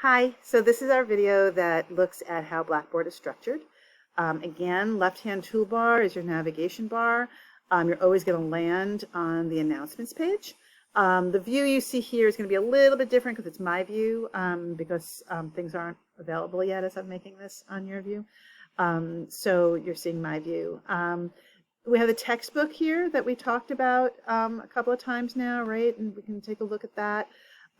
Hi, so this is our video that looks at how Blackboard is structured. Again, left-hand toolbar is your navigation bar. You're always going to land on the announcements page. The view you see here is going to be a little bit different because it's my view, because things aren't available yet as I'm making this on your view. So you're seeing my view. We have the textbook here that we talked about a couple of times now, right? And we can take a look at that.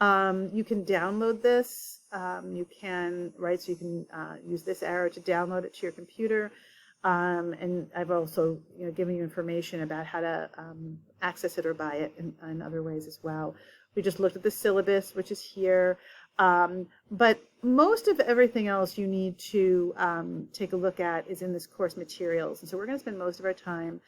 You can download this. You can, right, so you can use this arrow to download it to your computer. And I've also, given you information about how to access it or buy it in other ways as well. We just looked at the syllabus, which is here. But most of everything else you need to take a look at is in this course materials. And so we're going to spend most of our time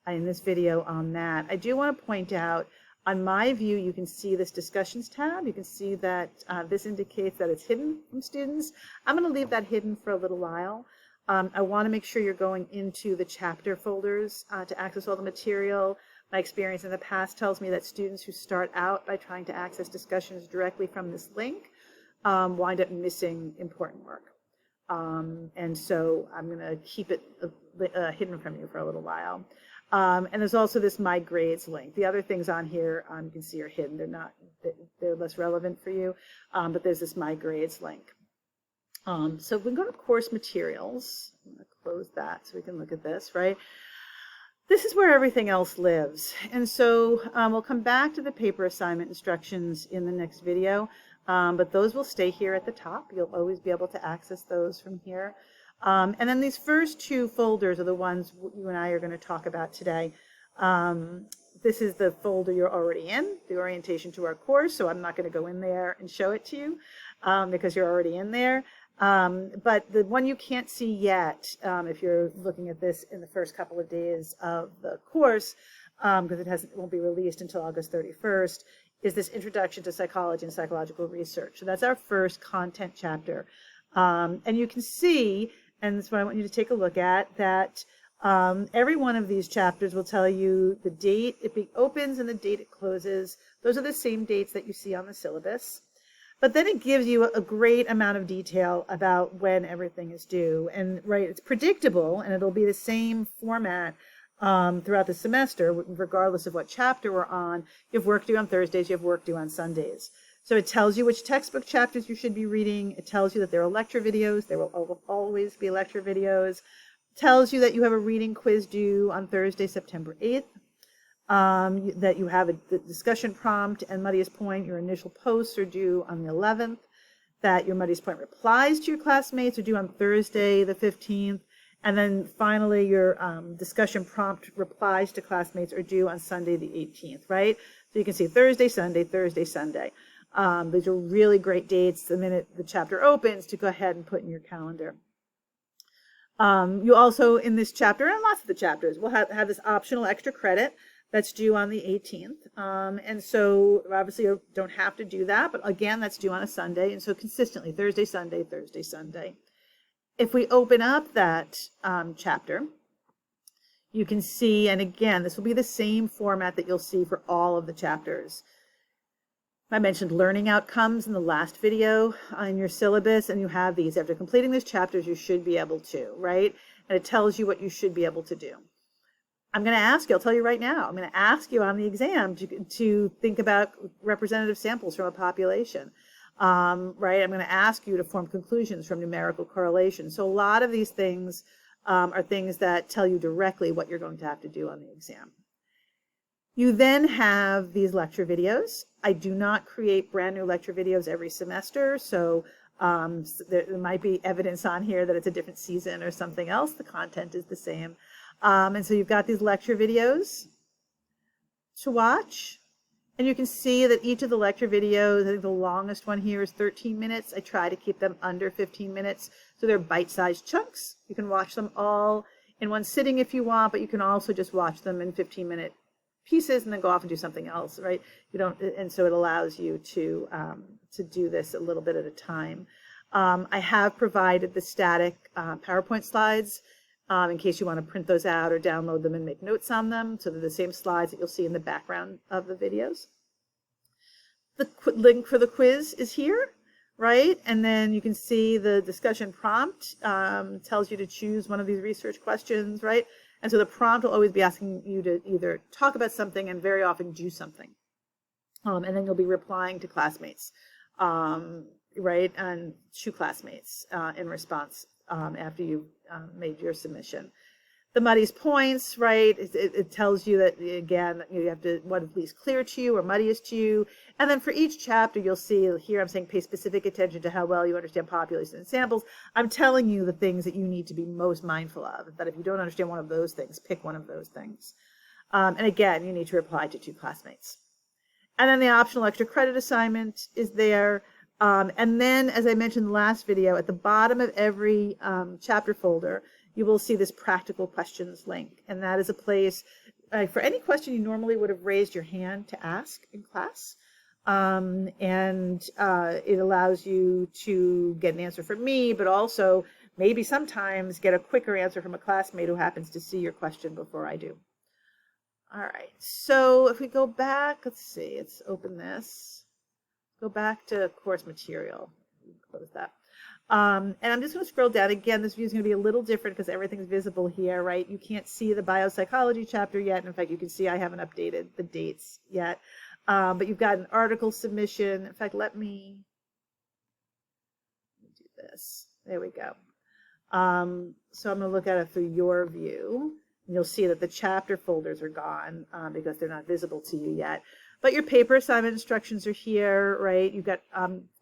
in this video on that. I do want to point out, on my view, you can see this discussions tab. You can see that this indicates that it's hidden from students. I'm going to leave that hidden for a little while. I want to make sure you're going into the chapter folders to access all the material. My experience in the past tells me that students who start out by trying to access discussions directly from this link wind up missing important work. And so I'm going to keep it hidden from you for a little while. And there's also this My Grades link. The other things on here you can see are hidden. They're less relevant for you, but there's this My Grades link. So if we go to course materials, I'm going to close that so we can look at this, right? This is where everything else lives. And so we'll come back to the paper assignment instructions in the next video, but those will stay here at the top. You'll always be able to access those from here. And then these first two folders are the ones you and I are going to talk about today. This is the folder you're already in, the orientation to our course, so I'm not going to go in there and show it to you because you're already in there. But the one you can't see yet, if you're looking at this in the first couple of days of the course, because it won't be released until August 31st, is this Introduction to Psychology and Psychological Research. So that's our first content chapter. And you can see, and that's what I want you to take a look at, that every one of these chapters will tell you the date it opens and the date it closes. Those are the same dates that you see on the syllabus. But then it gives you a great amount of detail about when everything is due. And right, it's predictable, and it'll be the same format throughout the semester, regardless of what chapter we're on. You have work due on Thursdays, you have work due on Sundays. So it tells you which textbook chapters you should be reading. It tells you that there are lecture videos. There will always be lecture videos. It tells you that you have a reading quiz due on Thursday, September 8th. That you have the discussion prompt and Muddiest Point, your initial posts are due on the 11th. That your Muddiest Point replies to your classmates are due on Thursday, the 15th. And then finally, your discussion prompt replies to classmates are due on Sunday, the 18th, right? So you can see Thursday, Sunday, Thursday, Sunday. These are really great dates the minute the chapter opens to go ahead and put in your calendar. You also, in this chapter, and lots of the chapters, will have this optional extra credit that's due on the 18th. And so obviously you don't have to do that, but again, that's due on a Sunday. And so consistently, Thursday, Sunday, Thursday, Sunday. If we open up that chapter, you can see, and again, this will be the same format that you'll see for all of the chapters. I mentioned learning outcomes in the last video on your syllabus, and you have these. After completing these chapters, you should be able to, right? And it tells you what you should be able to do. I'm going to ask you, I'll tell you right now, I'm going to ask you on the exam to think about representative samples from a population, right? I'm going to ask you to form conclusions from numerical correlation. So a lot of these things are things that tell you directly what you're going to have to do on the exam. You then have these lecture videos. I do not create brand new lecture videos every semester, so there might be evidence on here that it's a different season or something else. The content is the same. And so you've got these lecture videos to watch. And you can see that each of the lecture videos, I think the longest one here is 13 minutes. I try to keep them under 15 minutes. So they're bite-sized chunks. You can watch them all in one sitting if you want, but you can also just watch them in 15-minute pieces and then go off and do something else, right? And so it allows you to do this a little bit at a time. I have provided the static PowerPoint slides in case you want to print those out or download them and make notes on them. So they're the same slides that you'll see in the background of the videos. The link for the quiz is here, right? And then you can see the discussion prompt tells you to choose one of these research questions, right? And so the prompt will always be asking you to either talk about something and very often do something. And then you'll be replying to classmates, right? And to classmates in response after you've made your submission. The muddiest points, right? It tells you that, again, you have to, what is least clear to you or muddiest to you. And then for each chapter, you'll see here, I'm saying pay specific attention to how well you understand population and samples. I'm telling you the things that you need to be most mindful of, that if you don't understand one of those things, pick one of those things. And again, you need to reply to 2 classmates. And then the optional extra credit assignment is there. And then, as I mentioned in the last video, at the bottom of every chapter folder, you will see this practical questions link. And that is a place for any question you normally would have raised your hand to ask in class. It allows you to get an answer from me, but also maybe sometimes get a quicker answer from a classmate who happens to see your question before I do. All right, so if we go back, let's see, let's open this. Go back to course material. Close that. And I'm just going to scroll down. Again, this view is going to be a little different because everything's visible here, right? You can't see the biopsychology chapter yet. In fact, you can see I haven't updated the dates yet. But you've got an article submission. In fact, let me do this. There we go. So I'm going to look at it through your view. And you'll see that the chapter folders are gone because they're not visible to you yet. But your paper assignment instructions are here, right? You've got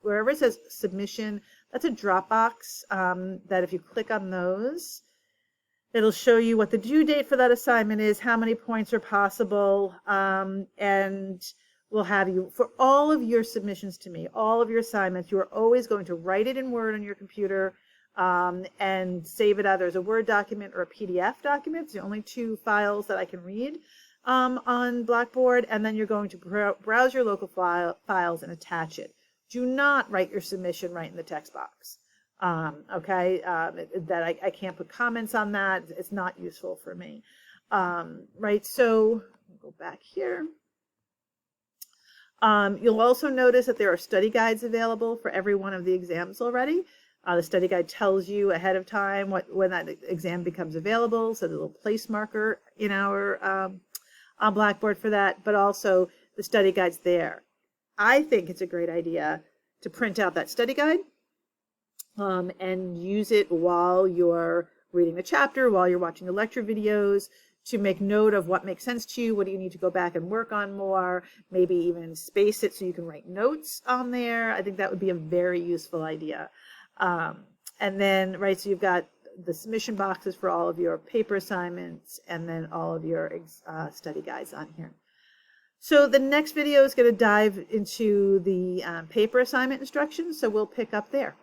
wherever it says submission, that's a Dropbox that if you click on those, it'll show you what the due date for that assignment is, how many points are possible, and we'll have you, for all of your submissions to me, all of your assignments, you are always going to write it in Word on your computer and save it either as a Word document or a PDF document. It's the only 2 files that I can read on Blackboard, and then you're going to browse your local files and attach it. Do not write your submission right in the text box. Okay, that I can't put comments on that. It's not useful for me. Right, so go back here. You'll also notice that there are study guides available for every one of the exams already. The study guide tells you ahead of time when that exam becomes available, so there's a little place marker in our on Blackboard for that, but also the study guide's there. I think it's a great idea to print out that study guide and use it while you're reading the chapter, while you're watching the lecture videos, to make note of what makes sense to you, what do you need to go back and work on more, maybe even space it so you can write notes on there. I think that would be a very useful idea. And then, right, so you've got the submission boxes for all of your paper assignments and then all of your study guides on here. So the next video is going to dive into the paper assignment instructions, so we'll pick up there.